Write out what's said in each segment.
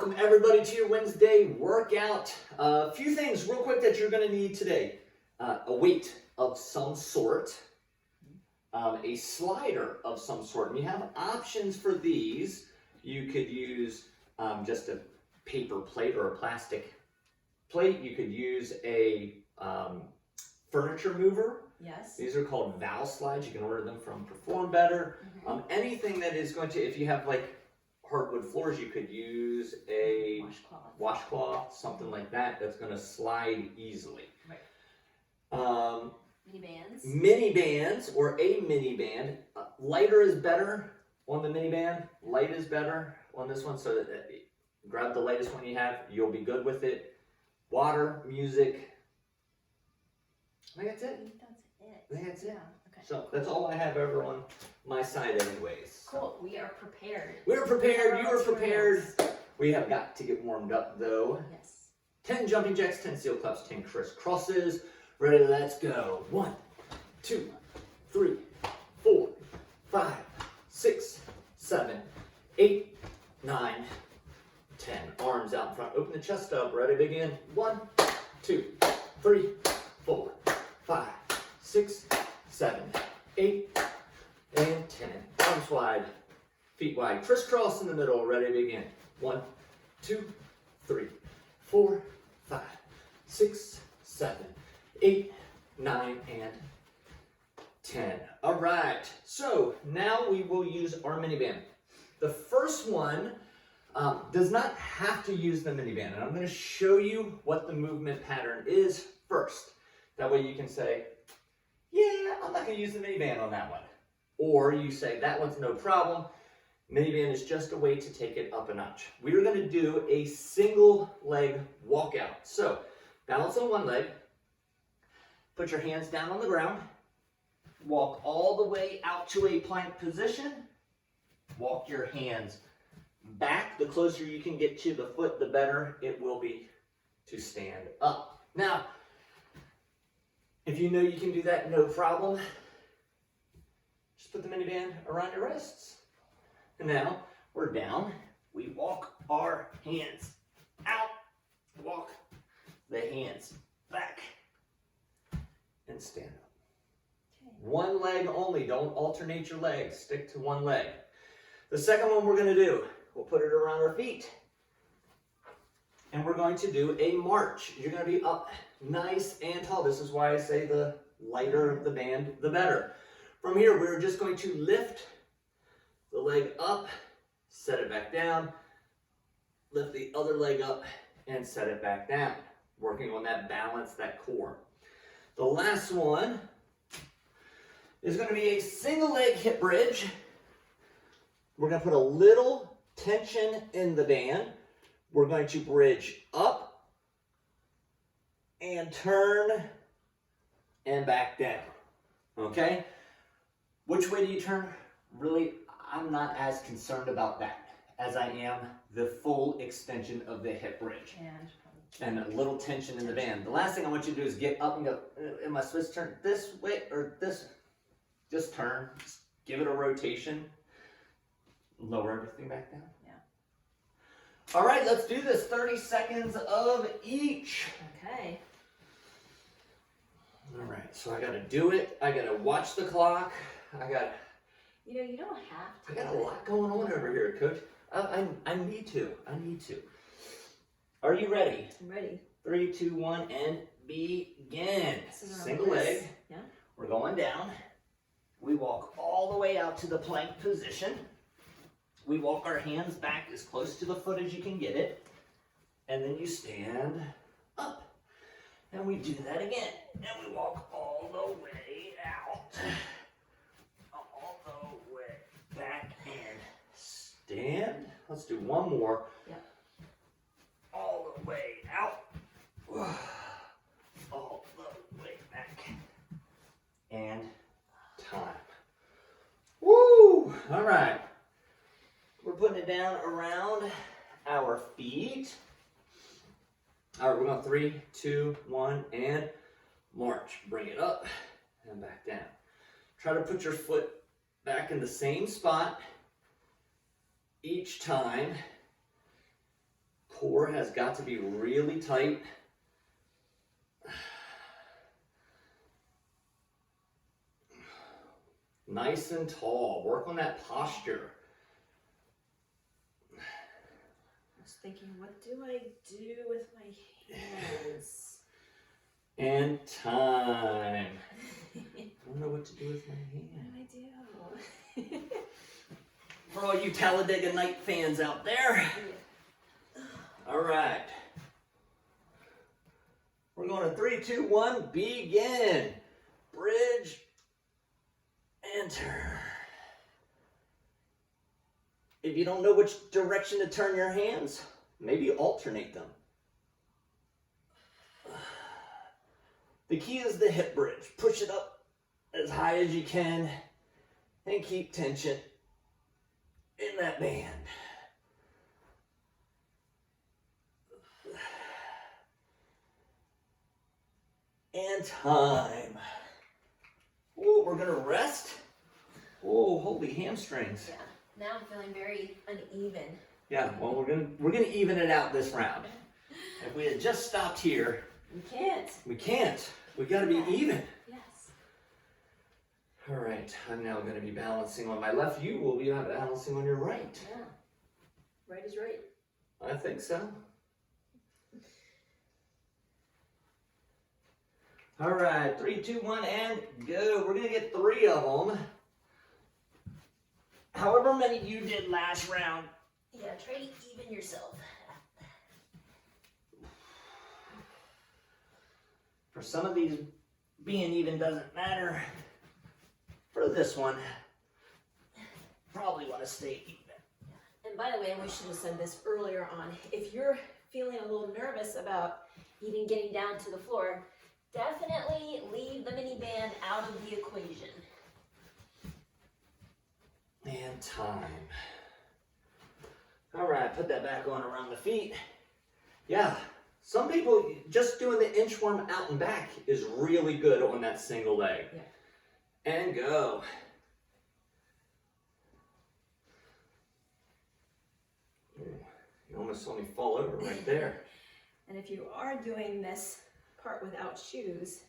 welcome everybody to your Wednesday workout. A few things real quick that you're going to need today. A weight of some sort, a slider of some sort. And you have options for these. You could use just a paper plate or a plastic plate. You could use a furniture mover. Yes. These are called valve slides. You can order them from Perform Better. Anything that is going to, if you have like hardwood floors, you could use a washcloth, something like that, that's going to slide easily. Right. Mini bands or a mini band. Lighter is better on the mini band. Light is better on this one. So that grab the lightest one you have. You'll be good with it. Water, music. I think that's it. I think that's it. Okay. So that's all I have ever on my side anyways. Cool. We are prepared. We're prepared. You are prepared. We have got to get warmed up though. Yes. 10 jumping jacks, 10 seal claps, 10 crisscrosses. Ready, let's go. 1, 2, 3, 4, 5, 6, 7, 8, 9, 10. Arms out in front. Open the chest up. Ready, begin. 1, 2, 3, 4, 5, 6, 7, 8, and 10. Arms wide, feet wide. Crisscross in the middle. Ready, begin. 1, 2, 3, 4, 5, 6, 7, 8, 9, and 10. All right, so now we will use our mini band. The first one does not have to use the mini band, and I'm going to show you what the movement pattern is first. That way you can say, yeah, I'm not going to use the mini band on that one. Or you say, that one's no problem. Mini band is just a way to take it up a notch. We are going to do a single leg walkout. So balance on one leg. Put your hands down on the ground. Walk all the way out to a plank position. Walk your hands back. The closer you can get to the foot, the better it will be to stand up. Now, if you know you can do that, no problem. Just put the mini band around your wrists. And now we're down. We walk our hands out. Walk the hands back. And stand up. Okay. One leg only. Don't alternate your legs. Stick to one leg. The second one we're going to do, we'll put it around our feet. And we're going to do a march. You're going to be up nice and tall. This is why I say the lighter the band, the better. From here, we're just going to lift the leg up, set it back down, lift the other leg up, and set it back down. Working on that balance, that core. The last one is going to be a single leg hip bridge. We're going to put a little tension in the band. We're going to bridge up and turn and back down. Okay? Which way do you turn? Really, I'm not as concerned about that as I am the full extension of the hip bridge. And a little tension in the band. The last thing I want you to do is get up and go, am I supposed to turn this way or this? Just turn. Just give it a rotation. Lower everything back down. Yeah. All right, let's do this. 30 seconds of each. Okay. All right, so I got to do it. I got to watch the clock. You know, you don't have to. I got a lot going on over here, Coach. I need to. Are you ready? I'm ready. 3, 2, 1, and begin. Single leg. Yeah. We're going down. We walk all the way out to the plank position. We walk our hands back as close to the foot as you can get it. And then you stand up. And we do that again. And we walk all the way out. All the way back and stand. Let's do one more. Yeah. All the way out. All the way back. And time. Woo! All right. We're putting it down around our feet. All right, we're going 3, 2, 1, and march. Bring it up and back down. Try to put your foot back in the same spot each time. core has got to be really tight. Nice and tall. Work on that posture. I was thinking, what do I do with my hands? And time. I don't know what to do with my hand. What do I do? For all you Talladega Night fans out there. All right. We're going to 3, 2, 1, begin. Bridge, enter. If you don't know which direction to turn your hands, maybe alternate them. The key is the hip bridge. Push it up as high as you can and keep tension in that band. And time. Ooh, we're gonna rest. Oh, holy hamstrings. Yeah. Now I'm feeling very uneven. Yeah, well, we're gonna even it out this round. If we had just stopped here, We can't. we can't. We gotta be even. Yes. All right, I'm now gonna be balancing on my left. You will be balancing on your right. Yeah. Right is right. I think so. All right, 3, 2, 1, and go. We're gonna get 3 of them. However many you did last round. Yeah, try to even yourself. For some of these, being even doesn't matter. For this one, probably want to stay even. And by the way, we should have said this earlier on. If you're feeling a little nervous about even getting down to the floor, definitely leave the mini band out of the equation. And time. All right, put that back on around the feet. Yeah, some people, just doing the inchworm out and back is really good on that single leg. Yeah. And go. Ooh, you almost saw me fall over right there. And if you are doing this part without shoes,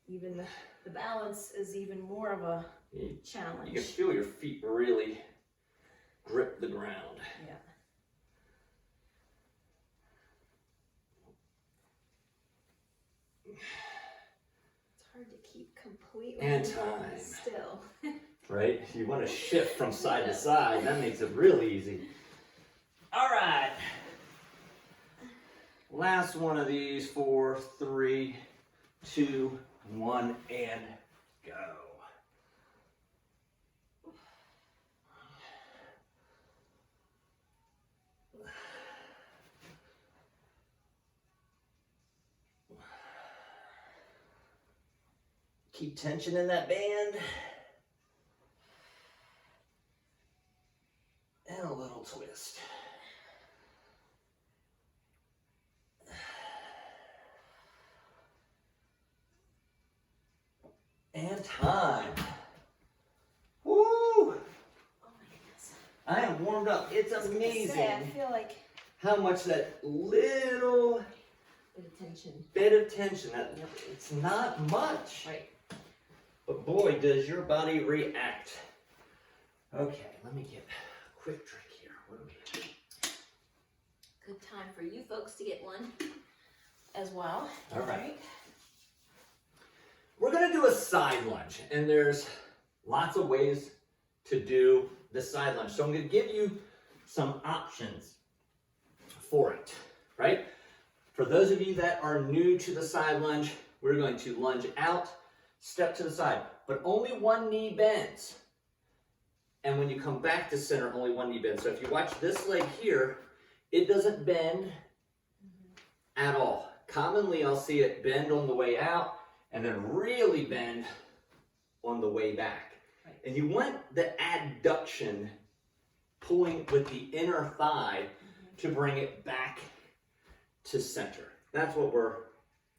even the balance is even more of a challenge. You can feel your feet really grip the ground. Yeah. It's hard to keep completely And time. still. Right? You want to shift from side to side. That makes it really easy. All right. Last one of these. 4, 3, 2, 1, and go. Keep tension in that band. And a little twist. And time. Woo! Oh my goodness. I am warmed up. It's amazing I feel like how much that little bit of tension. bit of tension, it's not much. Right. But boy, does your body react. Okay, let me get a quick drink here. What do we do? Good time for you folks to get one as well. All right. We're going to do a side lunge, and there's lots of ways to do the side lunge. So I'm going to give you some options for it, right? For those of you that are new to the side lunge, we're going to lunge out, step to the side, but only one knee bends. And when you come back to center, only one knee bends. So if you watch this leg here, it doesn't bend at all. Commonly, I'll see it bend on the way out and then really bend on the way back. Right. And you want the adduction pulling with the inner thigh to bring it back to center. That's what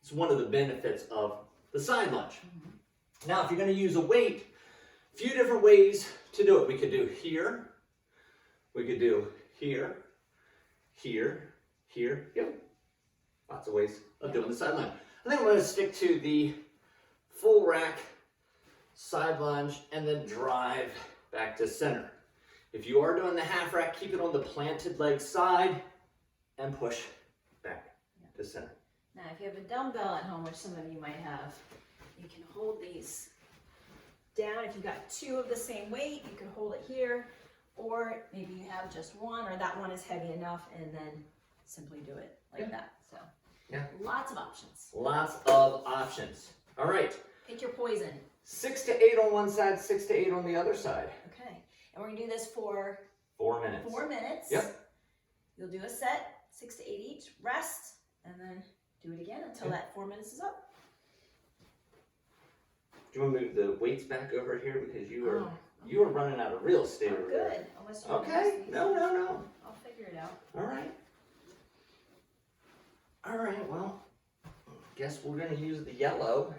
it's one of the benefits of the side lunge. Now, if you're going to use a weight, a few different ways to do it. We could do here, we could do here, here, here. Yep. Lots of ways of doing the side lunge. I think I'm going to stick to the full rack, side lunge, and then drive back to center. If you are doing the half rack, keep it on the planted leg side and push back to center. Now, if you have a dumbbell at home, which some of you might have, you can hold these down. If you've got two of the same weight, you can hold it here, or maybe you have just one, or that one is heavy enough, and then simply do it like that. So, lots of options. Lots of options. All right. Pick your poison. 6 to 8 on one side, 6 to 8 on the other side. Okay, and we're gonna do this for 4 minutes. 4 minutes. Yep. You'll do a set, 6 to 8 each, rest, and then do it again until that 4 minutes is up. Do you want to move the weights back over here because you are running out of real estate over there. Good. Unless you Okay. No. I'll figure it out. All right. All right. Well, guess we're gonna use the yellow.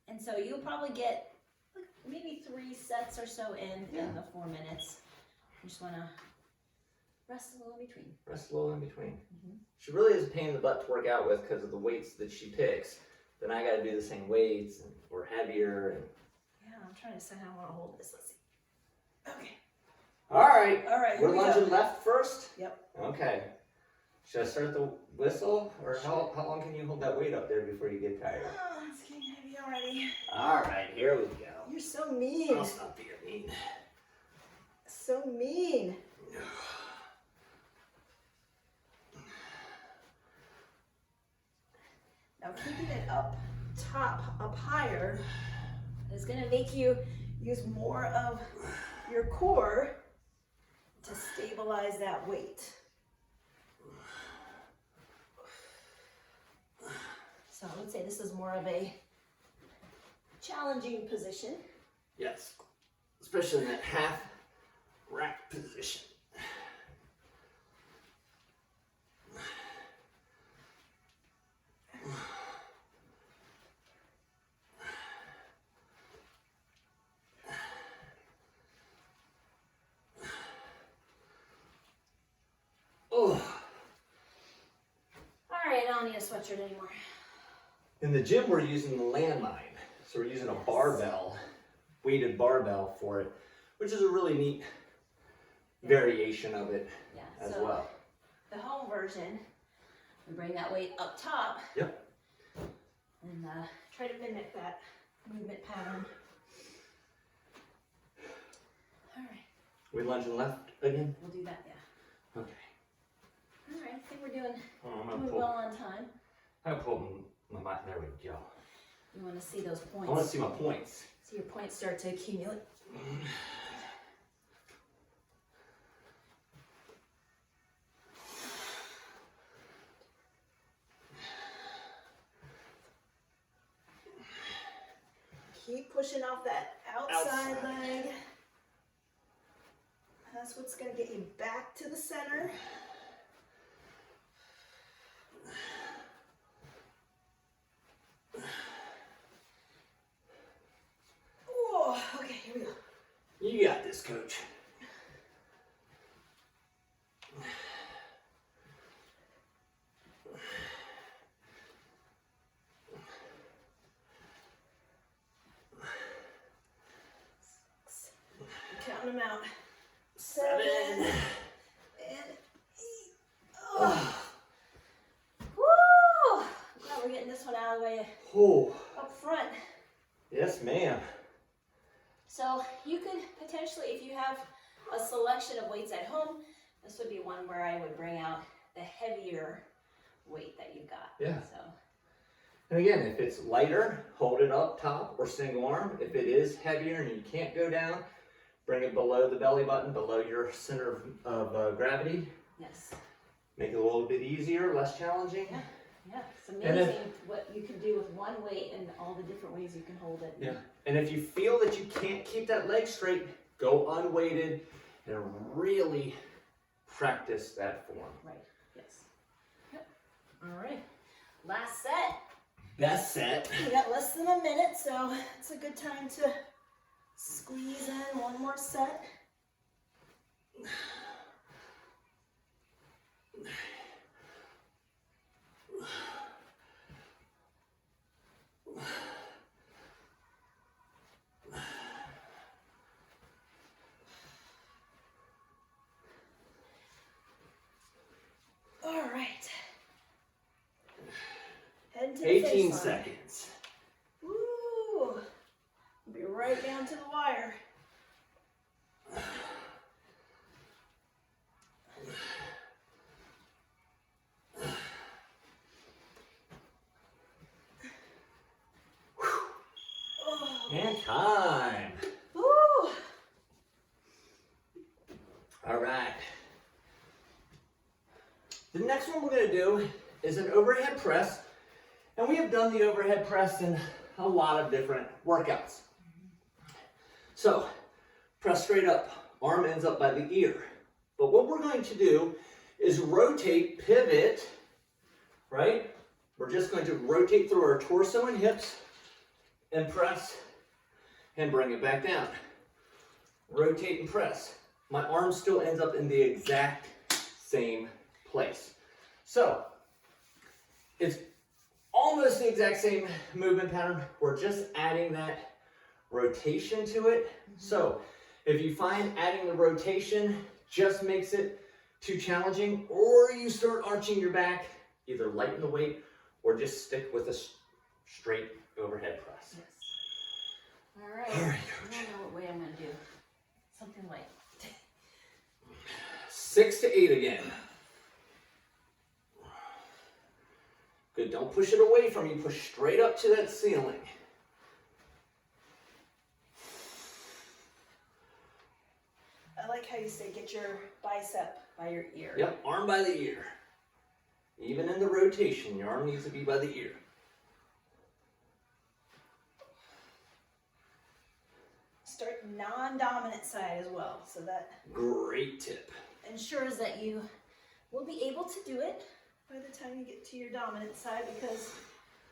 And so you'll probably get like maybe 3 sets or so in the 4 minutes. You just want to rest a little in between. Rest a little in between. She really is a pain in the butt to work out with because of the weights that she picks. Then I got to do the same weights or heavier. And... Yeah, I'm trying to decide how I want to hold this. Let's see. Okay. All right. All right. We're lunging left first? Yep. Okay. Should I start the whistle? Or how long can you hold that weight up there before you get tired? Oh, it's getting heavy already. All right, here we go. You're so mean. I'll stop being mean. So mean. Now keeping it up top, up higher, is going to make you use more of your core to stabilize that weight. So I would say this is more of a challenging position. Yes, especially in that half rack position. Oh. All right, I don't need a sweatshirt anymore. In the gym, we're using the landmine. So we're using a barbell, weighted barbell for it, which is a really neat variation of it as well. The home version, we bring that weight up top. Yep. And try to mimic that movement pattern. All right. We lunging left again? We'll do that, yeah. Okay. All right, I think we're doing I'm well on time. I'm pulling my mind. There we go. You want to see those points. I want to see my points. See your points start to accumulate. Keep pushing off that outside leg. That's what's going to get you back to the center. Oh, okay, here we go. You got this, coach. Counting them out. 7 and 8. Oh. Woo! Glad we're getting this one out of the way up front. Yes, ma'am. So you could potentially, if you have a selection of weights at home, this would be one where I would bring out the heavier weight that you've got. Yeah. So. And again, if it's lighter, hold it up top or single arm. If it is heavier and you can't go down, bring it below the belly button, below your center of gravity. Yes. Make it a little bit easier, less challenging. Yeah. Yeah, it's amazing what you can do with one weight and all the different ways you can hold it. Yeah, and if you feel that you can't keep that leg straight, go unweighted and really practice that form. Right, yes. Yep. All right, last set. Best set. We got less than a minute, so it's a good time to squeeze in one more set. 18 line. seconds. Woo! We'll be right down to the wire. And time. Woo! All right. The next one we're going to do is an overhead press. And we have done the overhead press in a lot of different workouts. So, press straight up. Arm ends up by the ear. But what we're going to do is rotate, pivot, right? We're just going to rotate through our torso and hips and press and bring it back down. Rotate and press. My arm still ends up in the exact same place. So, it's almost the exact same movement pattern. We're just adding that rotation to it. So, if you find adding the rotation just makes it too challenging, or you start arching your back, either lighten the weight or just stick with a straight overhead press. Yes. All right. All right, I don't know what way I'm going to do. Something like 6 to 8 again. Good, don't push it away from you. Push straight up to that ceiling. I like how you say get your bicep by your ear. Yep, arm by the ear. Even in the rotation, your arm needs to be by the ear. Start non-dominant side as well, so that Great tip. ensures that you will be able to do it by the time you get to your dominant side, because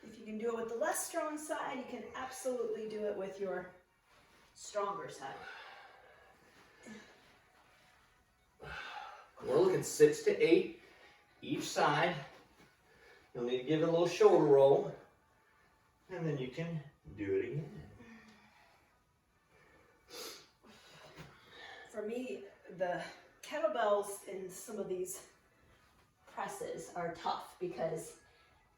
if you can do it with the less strong side, you can absolutely do it with your stronger side. We're looking 6 to 8 each side. You'll need to give it a little shoulder roll, and then you can do it again. For me, the kettlebells in some of these presses are tough because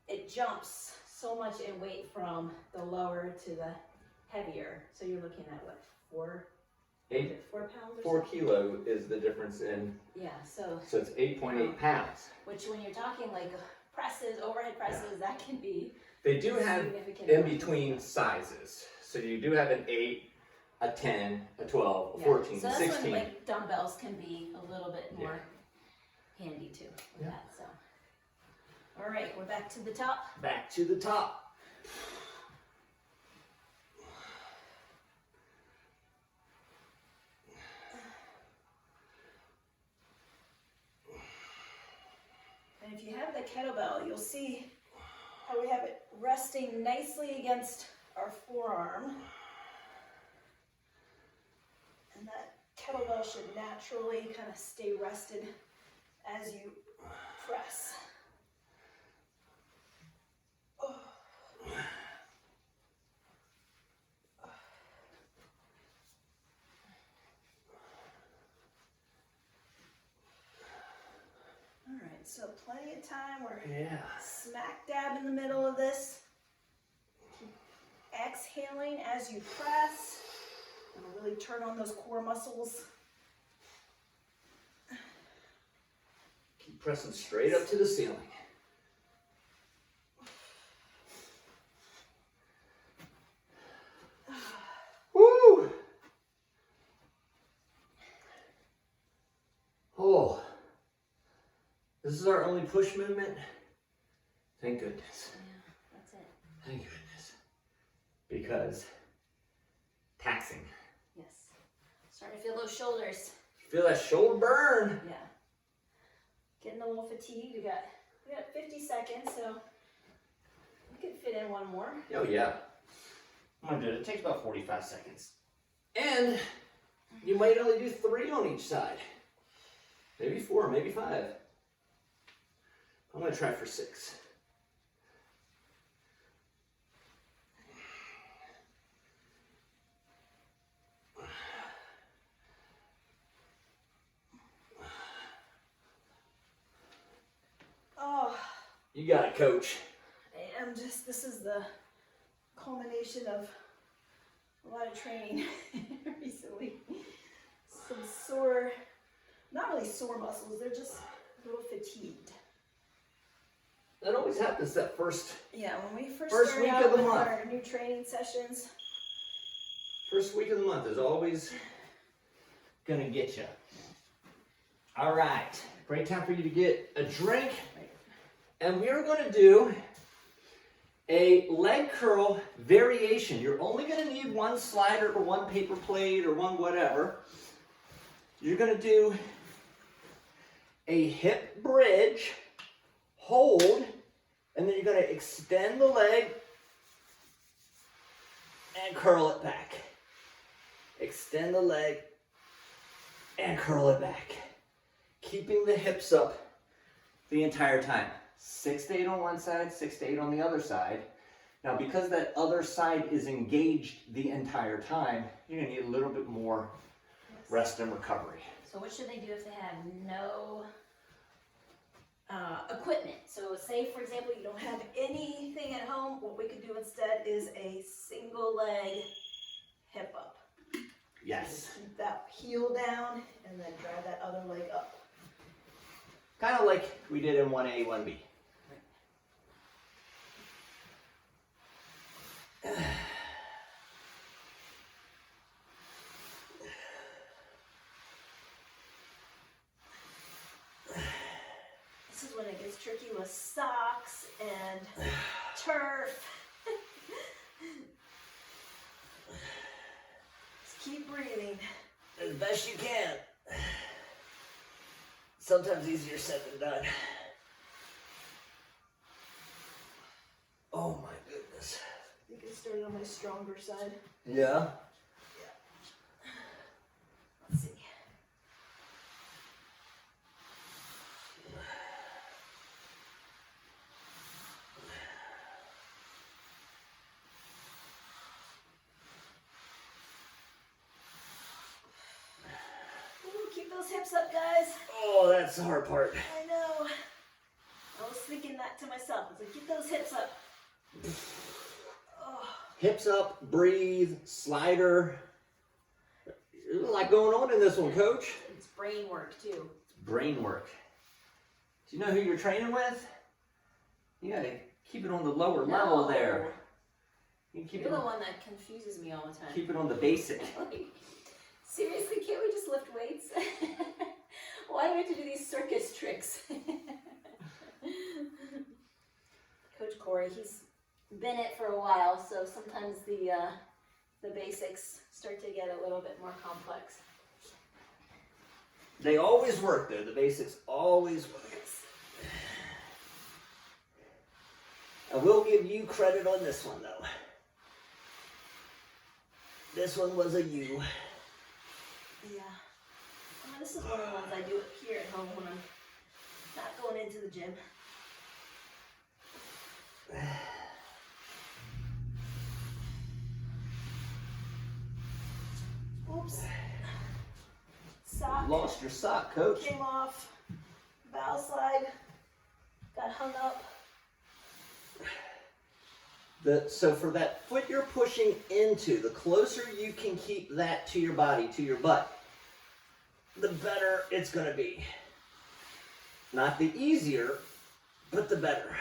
it jumps so much in weight from the lower to the heavier. So you're looking at what, 4 pounds or 4 something? kilo is the difference in, Yeah, so so it's 8.8 pounds. which when you're talking like presses, overhead presses, that can be They do have significant in amount. between sizes. So you do have an 8, a 10, a 12, a Yeah. 14, so that's 16. when like dumbbells can be a little bit more handy too with Yeah. that. So, all right, we're back to the top. Back to the top. And if you have the kettlebell, you'll see how we have it resting nicely against our forearm. And that kettlebell should naturally kind of stay rested as you press. All right, so plenty of time. We're Yeah. smack dab in the middle of this. Keep exhaling as you press. And really turn on those core muscles. Keep pressing straight up to the ceiling. Woo! Oh. This is our only push movement. Thank goodness. Yeah, that's it. Thank goodness. Because taxing. Yes. Starting to feel those shoulders. Feel that shoulder burn. Yeah. Getting a little fatigued. We got 50 seconds, so we can fit in one more. Oh yeah. I'm gonna do it. It takes about 45 seconds. And you might only do 3 on each side. Maybe 4, maybe 5. I'm gonna try for 6. Oh, You got it, coach. I am this is the culmination of a lot of training recently. Some sore, not really sore muscles, they're just a little fatigued. That always happens that first Yeah, when we first First start week out of the with month. our new training sessions. week of the month is always gonna get you. All right, great time for you to get a drink. And we're gonna do a leg curl variation. You're only gonna need one slider or one paper plate or one whatever. You're gonna do a hip bridge, hold, and then you're gonna extend the leg and curl it back. Extend the leg and curl it back. Keeping the hips up the entire time. 6 to 8 on one side, 6 to 8 on the other side. Now, because that other side is engaged the entire time, you're gonna need a little bit more rest and recovery. So what should they do if they have no equipment? So say, for example, you don't have anything at home, what we could do instead is a single leg hip up. Yes. Keep that heel down and then drive that other leg up. Kind of like we did in 1A, 1B. This is when it gets tricky with socks and turf. Just keep breathing. As best you can. Sometimes easier said than done. Oh my goodness. I think I started on my stronger side. Yeah? Let's see. Ooh, keep those hips up, guys. Oh, that's the hard part. I know. I was thinking that to myself. I was like, get those hips up. Oh. Hips up, breathe, slider. There's a lot going on in this one, Coach. It's brain work, too. Brain work. Do you know who you're training with? You gotta keep it on the lower level there. You keep You're it the on, one that confuses me all the time. keep it on the basic. Like, seriously, can't we just lift weights? Why do we have to do these circus tricks? Coach Corey, he's been it for a while, so sometimes the basics start to get a little bit more complex. They always work though, the basics always work. I will give you credit on this one though. This one was a U. Yeah. This is one of the ones I do here at home when I'm not going into the gym. Oops. Sock Lost your sock, Coach. came off. Bow slide got hung up. So for that foot you're pushing into, the closer you can keep that to your body, to your butt, the better it's going to be. Not the easier, but the better.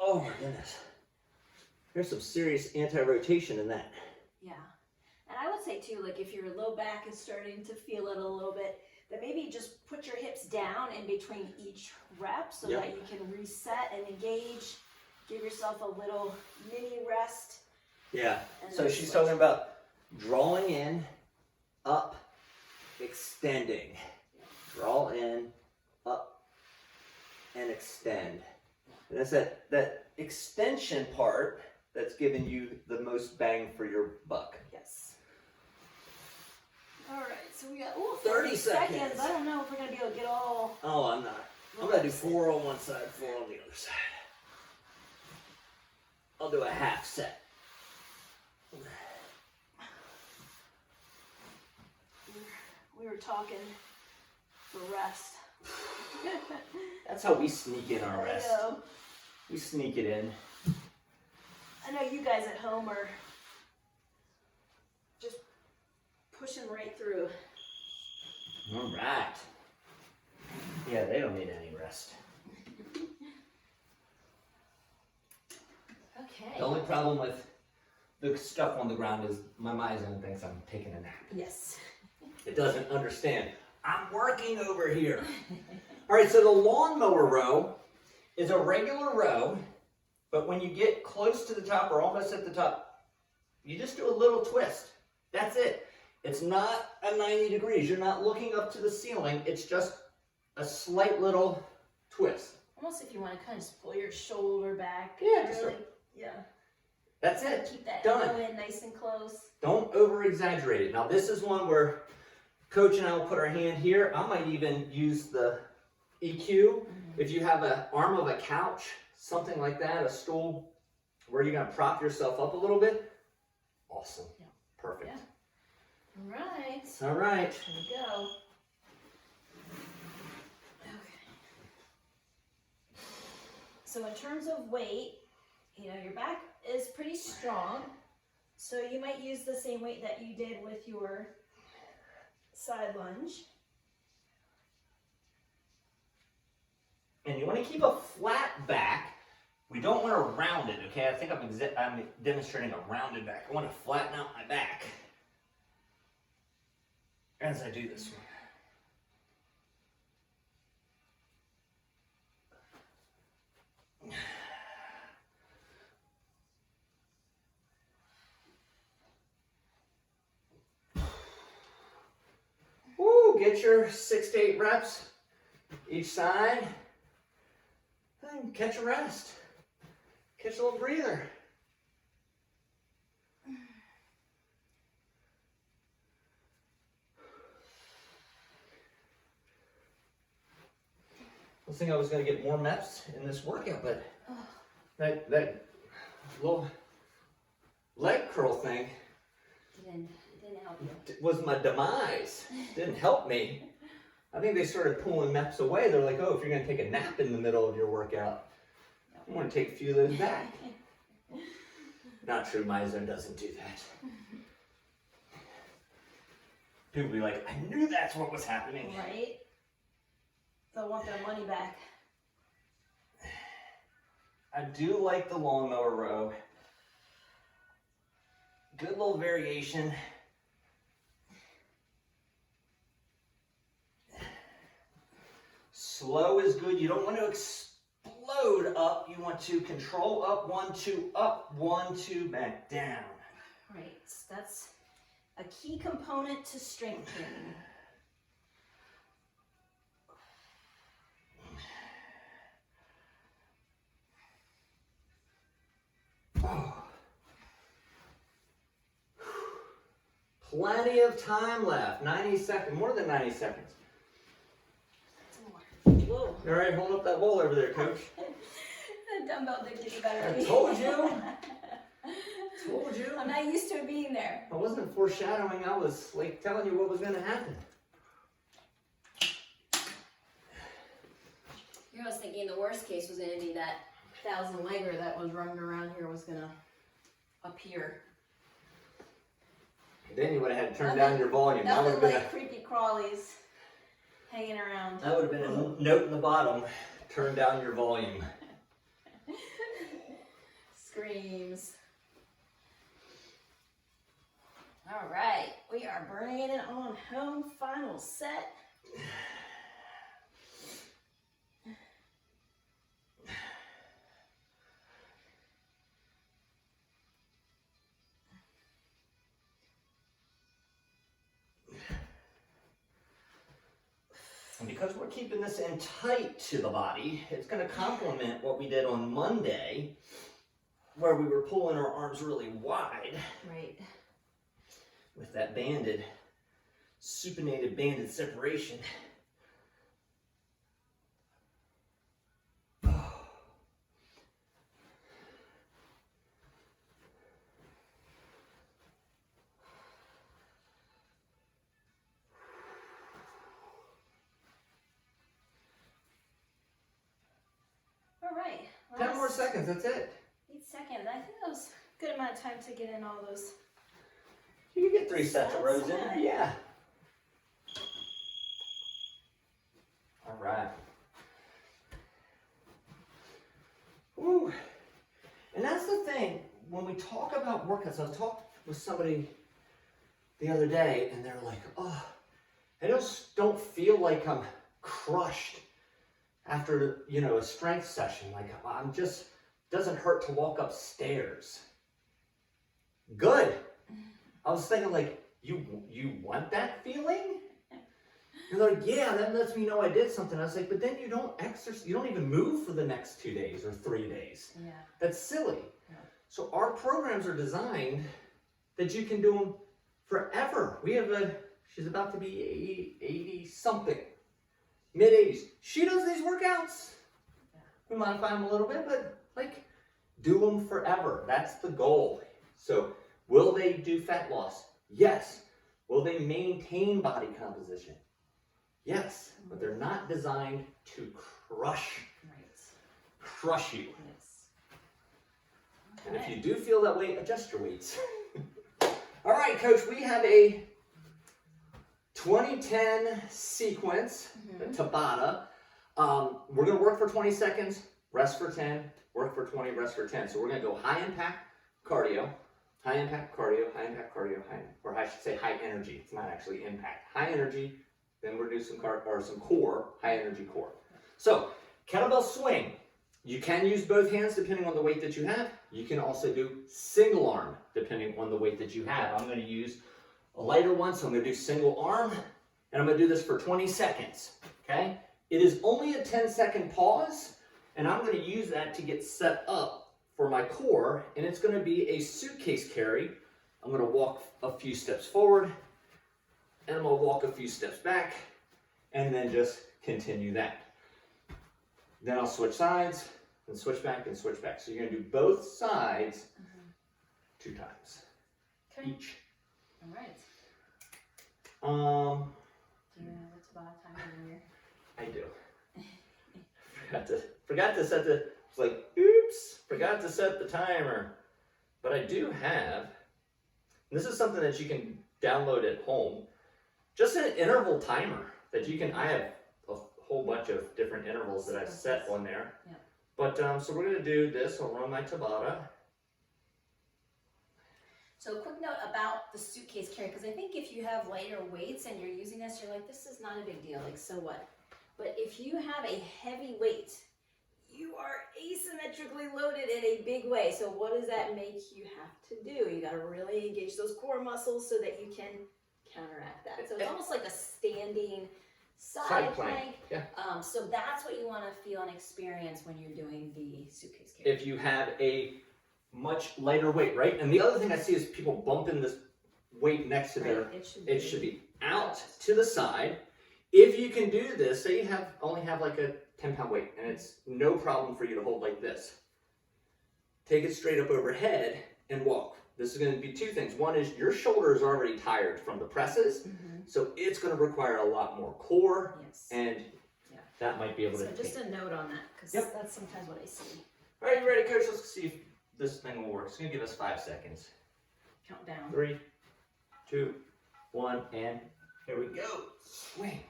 Oh my goodness. There's some serious anti-rotation in that. Yeah. And I would say too, like if your low back is starting to feel it a little bit, then maybe just put your hips down in between each rep so that you can reset and engage. Give yourself a little mini rest. Yeah. And So then she's switch. talking about drawing in, up, extending. Draw in, up, and extend. And that's that extension part that's giving you the most bang for your buck. Yes. All right, so we got 30 seconds. I don't know if we're going to be able to get all. Oh, I'm not. I'm going to do 4 on one side, 4 on the other side. I'll do a half set. we were talking for rest. That's how we sneak in our rest. I know. We sneak it in. I know you guys at home are just pushing right through. All right. Yeah, they don't need any rest. Okay. The only problem with the stuff on the ground is my Myzone thinks I'm taking a nap. Yes. It doesn't understand. I'm working over here. All right, so the lawnmower row is a regular row, but when you get close to the top or almost at the top, you just do a little twist. That's it. It's not a 90 degrees. You're not looking up to the ceiling. It's just a slight little twist. Almost if you want to kind of just pull your shoulder back. Yeah, just really, yeah. That's it. Keep that Done. elbow in nice and close. Don't over exaggerate it. Now this is one where Coach and I will put our hand here. I might even use the EQ. If you have an arm of a couch, something like that, a stool, where you're gonna prop yourself up a little bit. Awesome. Yeah. Perfect. Yeah. All right. All right. Here we go. Okay. So in terms of weight, your back is pretty strong. So you might use the same weight that you did with your side lunge. And you want to keep a flat back. We don't want to round it, okay? I think I'm demonstrating a rounded back. I want to flatten out my back as I do this one. Woo, get your 6 to 8 reps each side. And catch a rest. Catch a little breather. I was thinking I was going to get more reps in this workout, but that little leg curl thing Didn't help you. was my demise. Didn't help me. I think they started pulling reps away. They're like, oh, if you're going to take a nap in the middle of your workout, I'm going to take a few of those back. Not true, Myzone doesn't do that. People be like, I knew that's what was happening. Right? They'll want their money back. I do like the lawnmower row. Good little variation. Slow is good. You don't want to explode up. You want to control up, 1, 2, up, 1, 2, back down. Right. So that's a key component to strength training. Oh. Plenty of time left. 90 seconds, more than 90 seconds. Whoa. All right, hold up that bowl over there, Coach. The dumbbell did get better at I me. told you. Told you. I'm not used to it being there. I wasn't foreshadowing. I was like telling you what was going to happen. I was thinking the worst case was going to be that 1,000-legger that was running around here was going to appear. Then you would have had to turn down your volume. That would have Nothing been like creepy crawlies hanging around. that would have been a note in the bottom. Turn down your volume. Screams. All right, we are bringing it on home. Final set. And because we're keeping this in tight to the body, it's going to complement what we did on Monday, where we were pulling our arms really wide. Right. With that banded, supinated banded separation. right. 10 more seconds, that's it. 8 seconds. I think that was a good amount of time to get in all those. You can get 3 sets of rows in. Yeah. All right. Woo. And that's the thing, when we talk about workouts, I was talking with somebody the other day, and they're like, oh, I just don't feel like I'm crushed after, you know, a strength session. Like, I'm just, doesn't hurt to walk upstairs. Good. I was thinking, like, you want that feeling? And they're like, yeah, that lets me know I did something. I was like, but then you don't exercise, you don't even move for the next 2 days or 3 days. Yeah. That's silly. Yeah. So our programs are designed that you can do them forever. We have she's about to be 80 something, mid 80s. She does these workouts. Yeah. We modify them a little bit, but like, do them forever. That's the goal. So will they do fat loss? Yes. Will they maintain body composition? Yes, but they're not designed to crush you. Yes. Okay. And if you do feel that way, adjust your weights. All right, Coach, we have a 20-10 sequence, the Tabata. We're going to work for 20 seconds, rest for 10, work for 20, rest for 10. So we're going to go high impact cardio, high impact cardio, high impact cardio, or I should say high energy. It's not actually impact. High energy. Then we're going to do some core, high energy core. So, kettlebell swing. You can use both hands depending on the weight that you have. You can also do single arm depending on the weight that you have. I'm going to use a lighter one, so I'm going to do single arm. And I'm going to do this for 20 seconds. Okay? It is only a 10-second pause. And I'm going to use that to get set up for my core. And it's going to be a suitcase carry. I'm going to walk a few steps forward. And I'm going to walk a few steps back, and then just continue that. Then I'll switch sides, and switch back, and switch back. So you're going to do both sides 2 times each. All right. Do you have a Tabata timer in here? I do. Forgot to set the, it's like, oops, forgot to set the timer. But I do have, and this is something that you can download at home, just an interval timer that you can, I have a whole bunch of different intervals that I've set on there. Yeah. But, so we're going to do this. I'll run my Tabata. So a quick note about the suitcase carry, because I think if you have lighter weights and you're using this, you're like, this is not a big deal, like, so what? But if you have a heavy weight, you are asymmetrically loaded in a big way. So what does that make you have to do? You got to really engage those core muscles so that you can counteract that. So it's almost like a standing side plank. Yeah. So that's what you want to feel and experience when you're doing the suitcase carry. If you have a much lighter weight, right? And the other thing I see is people bumping this weight next to their, it should be out to the side. If you can do this, say you only have like a 10-pound weight and it's no problem for you to hold like this. Take it straight up overhead and walk. This is going to be 2 things. One is your shoulder is already tired from the presses, so it's going to require a lot more core, and that might be able to take. So just a note on that, because that's sometimes what I see. All right, you ready, Coach? Let's see if this thing will work. It's going to give us 5 seconds. Count down. 3, 2, 1, and here we go. Swing.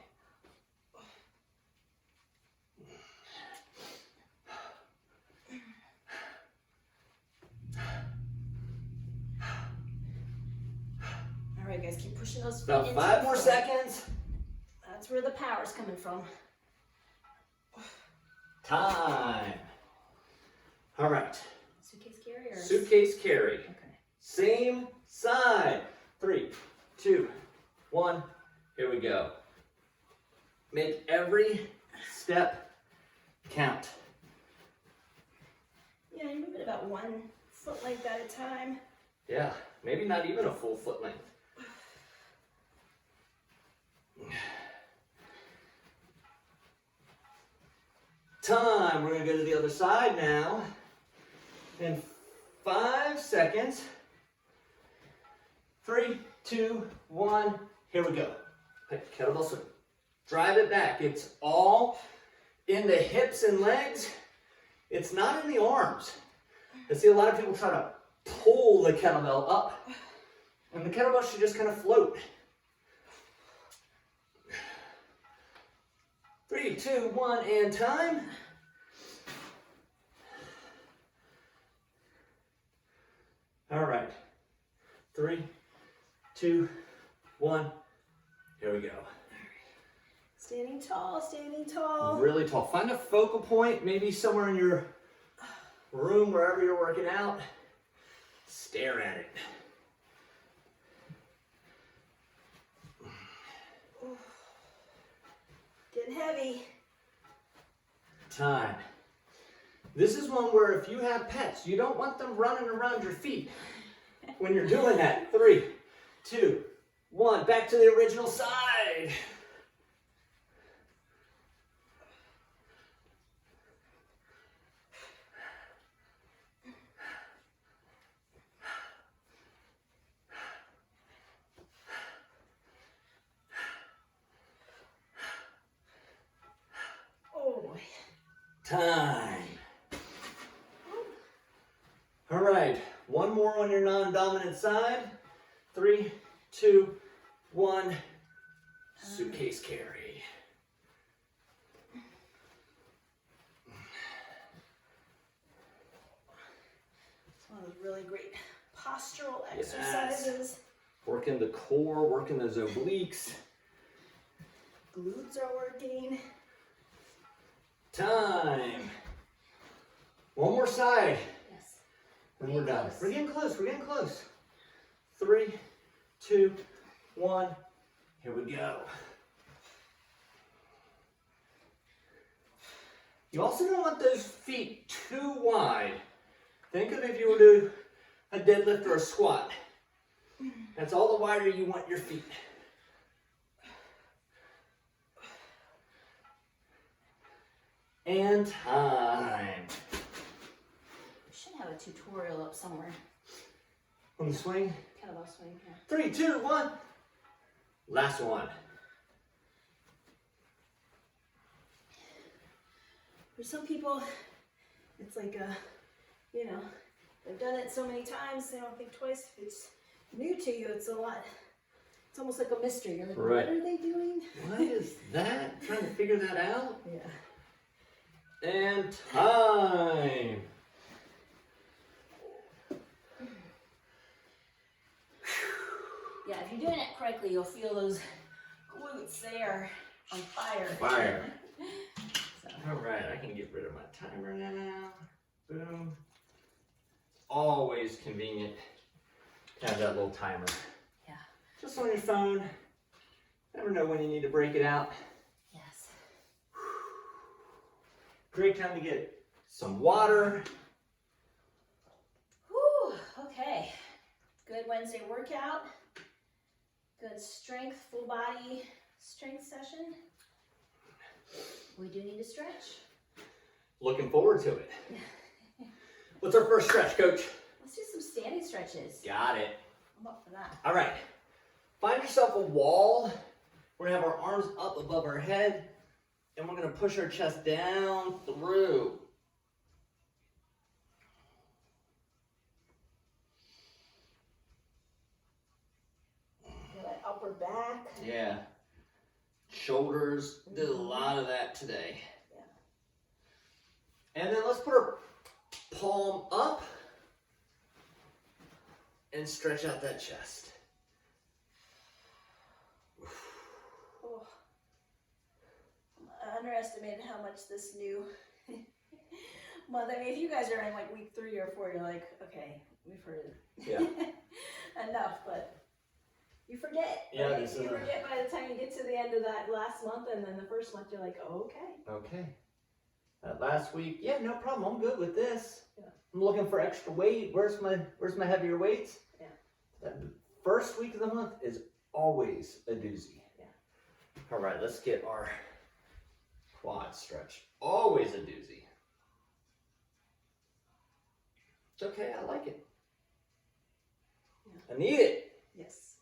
All right, guys, keep pushing those feet. About 5 more seconds. That's where the power's coming from. Time. All right. Suitcase carry or? Suitcase carry. Okay. Same side. 3, 2, 1. Here we go. Make every step count. Yeah, you move it about 1 foot length at a time. Yeah, maybe not even a full foot length. Time. We're going to go to the other side now. In 5 seconds. 3, 2, 1. Here we go. Kettlebell swing. Drive it back. It's all in the hips and legs. It's not in the arms. I see a lot of people try to pull the kettlebell up, and the kettlebell should just kind of float. 3, 2, 1, and time. All right. 3, 2, 1. Here we go. Standing tall, standing tall. Really tall. Find a focal point, maybe somewhere in your room, wherever you're working out. Stare at it. Getting heavy. Time. This is one where if you have pets, you don't want them running around your feet when you're doing that. 3, 2, 1. Back to the original side. Time. All right, one more on your non-dominant side. 3, 2, 1. Suitcase carry. It's one of those really great postural exercises. Yes. Working the core, working those obliques. Glutes are working. Time. One more side. Yes. And we're done. We're getting close. We're getting close. 3, 2, 1. Here we go. You also don't want those feet too wide. Think of if you were to do a deadlift or a squat. That's all the wider you want your feet. And time. We should have a tutorial up somewhere. On the swing. Kettlebell swing. Yeah. 3, 2, 1. Last one. For some people, it's like you know, they've done it so many times, they don't think twice. If it's new to you, it's a lot. It's almost like a mystery. You're like, Right. What are they doing? What is that? Trying to figure that out? Yeah. And time. Yeah, if you're doing it correctly, you'll feel those glutes there on fire. Fire. So. All right, I can get rid of my timer now. Boom. Always convenient to have that little timer. Yeah. Just on your phone. Never know when you need to break it out. Yes. Great time to get some water. Whew, okay. Good Wednesday workout. Good strength, full body strength session. We do need to stretch. Looking forward to it. What's our first stretch, Coach? Let's do some standing stretches. Got it. I'm up for that. All right. Find yourself a wall. We're going to have our arms up above our head, and we're going to push our chest down through. Feel that upper back. Yeah. Shoulders. Did a lot of that today. Yeah. And then let's put our palm up and stretch out that chest. Oh. I underestimated how much this new month. I mean, if you guys are in like week 3 or 4, you're like, okay, we've heard it. Yeah. Enough, but you forget. Yeah, right? this You is forget by the time you get to the end of that last month, and then the first month you're like, oh, okay. Okay. That last week, yeah, no problem. I'm good with this. Yeah. I'm looking for extra weight. Where's my heavier weights? Yeah. That first week of the month is always a doozy. Yeah. All right, let's get our quad stretch. Always a doozy. It's okay. I like it. Yeah. I need it. Yes.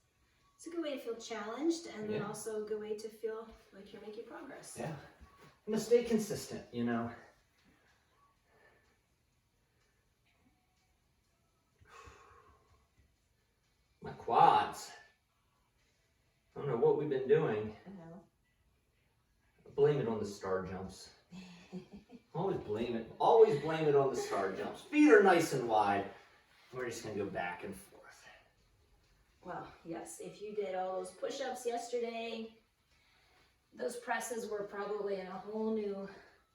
It's a good way to feel challenged, and then Yeah. also a good way to feel like you're making progress. Yeah. I'm gonna stay consistent, you know. been doing. I know. Blame it on the star jumps. Always blame it on the star jumps. Feet are nice and wide. We're just gonna go back and forth. Well, yes, if you did all those push-ups yesterday, those presses were probably in a whole new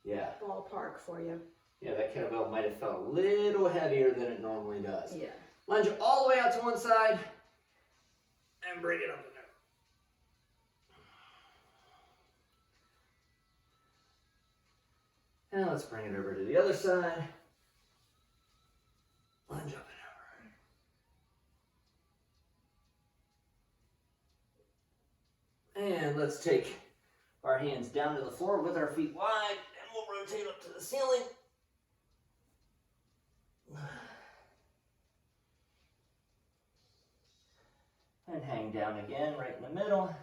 ballpark for you. Yeah, that kettlebell might have felt a little heavier than it normally does. Yeah. Lunge all the way out to one side and bring it up in there. Now let's bring it over to the other side. Lunge up and over. And let's take our hands down to the floor with our feet wide, and we'll rotate up to the ceiling. And hang down again, right in the middle.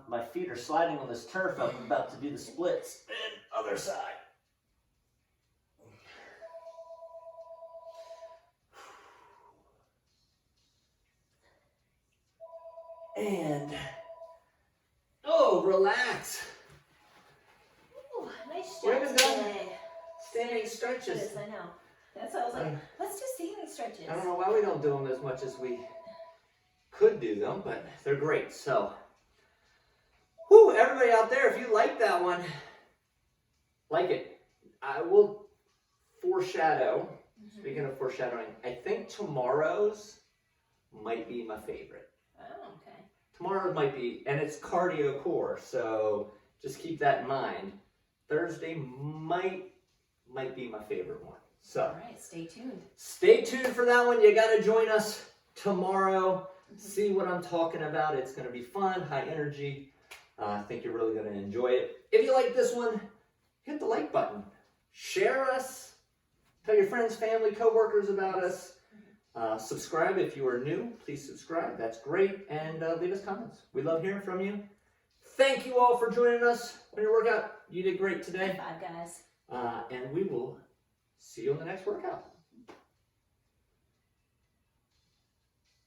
My feet are sliding on this turf. I'm about to do the splits. And other side. And, oh, relax. Ooh, nice We haven't stretch done today. standing stretches. I know. That's why I was like, let's do standing stretches. I don't know why we don't do them as much as we could do them, but they're great. So, whoo, everybody out there, if you like that one, like it. I will foreshadow, speaking of foreshadowing, I think tomorrow's might be my favorite. Oh, okay. Tomorrow might be, and it's cardio core, so just keep that in mind. Thursday might be my favorite one. So, all right, stay tuned. Stay tuned for that one. You got to join us tomorrow. See what I'm talking about. It's going to be fun, high energy. I think you're really going to enjoy it. If you like this one, hit the like button. Share us. Tell your friends, family, coworkers about us. Subscribe if you are new. Please subscribe. That's great. And leave us comments. We love hearing from you. Thank you all for joining us on your workout. You did great today. High five, guys. And we will see you on the next workout.